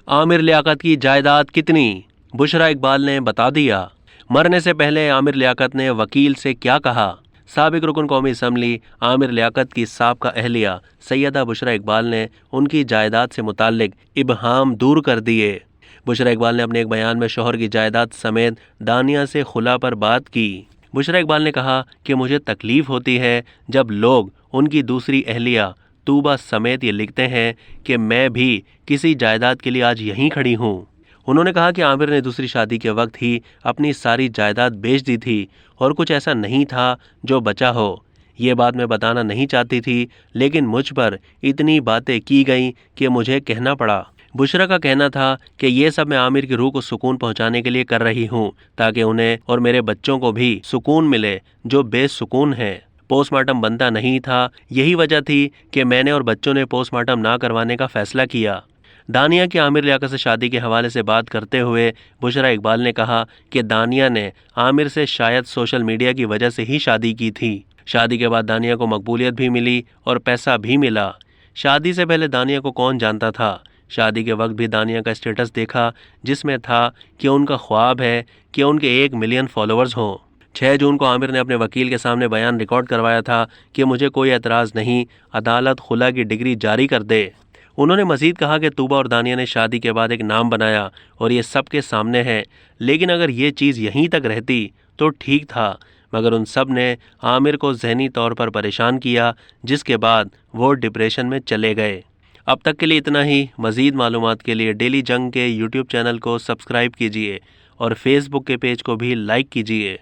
عامر لیاقت کی جائیداد کتنی؟ بشرا اقبال نے بتا دیا۔ مرنے سے پہلے عامر لیاقت نے وکیل سے کیا کہا؟ سابق رکن قومی اسمبلی عامر لیاقت کی سابقہ اہلیہ سیدہ بشرا اقبال نے ان کی جائیداد سے متعلق ابہام دور کر دیے۔ بشرا اقبال نے اپنے ایک بیان میں شوہر کی جائیداد سمیت دانیہ سے خلا پر بات کی۔ بشرا اقبال نے کہا کہ مجھے تکلیف ہوتی ہے جب لوگ ان کی دوسری اہلیہ طوبہ سمیت یہ لکھتے ہیں کہ میں بھی کسی جائیداد کے لیے آج یہیں کھڑی ہوں۔ انہوں نے کہا کہ عامر نے دوسری شادی کے وقت ہی اپنی ساری جائیداد بیچ دی تھی اور کچھ ایسا نہیں تھا جو بچا ہو۔ یہ بات میں بتانا نہیں چاہتی تھی، لیکن مجھ پر اتنی باتیں کی گئیں کہ مجھے کہنا پڑا۔ بشرا کا کہنا تھا کہ یہ سب میں عامر کی روح کو سکون پہنچانے کے لیے کر رہی ہوں تاکہ انہیں اور میرے بچوں کو بھی سکون ملے جو بے سکون ہیں۔ پوسٹ مارٹم بنتا نہیں تھا، یہی وجہ تھی کہ میں نے اور بچوں نے پوسٹ مارٹم نہ کروانے کا فیصلہ کیا۔ دانیہ کی عامر لیاقت سے شادی کے حوالے سے بات کرتے ہوئے بشرا اقبال نے کہا کہ دانیہ نے عامر سے شاید سوشل میڈیا کی وجہ سے ہی شادی کی تھی۔ شادی کے بعد دانیہ کو مقبولیت بھی ملی اور پیسہ بھی ملا۔ شادی سے پہلے دانیہ کو کون جانتا تھا؟ شادی کے وقت بھی دانیہ کا اسٹیٹس دیکھا جس میں تھا کہ ان کا خواب ہے کہ ان کے 1 ملین فالوورز ہوں۔ 6 جون کو عامر نے اپنے وکیل کے سامنے بیان ریکارڈ کروایا تھا کہ مجھے کوئی اعتراض نہیں، عدالت خلا کی ڈگری جاری کر دے۔ انہوں نے مزید کہا کہ طوبہ اور دانیہ نے شادی کے بعد ایک نام بنایا اور یہ سب کے سامنے ہے، لیکن اگر یہ چیز یہیں تک رہتی تو ٹھیک تھا، مگر ان سب نے عامر کو ذہنی طور پر پریشان کیا جس کے بعد وہ ڈپریشن میں چلے گئے۔ اب تک کے لیے اتنا ہی۔ مزید معلومات کے لیے ڈیلی جنگ کے یوٹیوب چینل کو سبسکرائب کیجیے اور فیس بک کے پیج کو بھی لائک کیجیے۔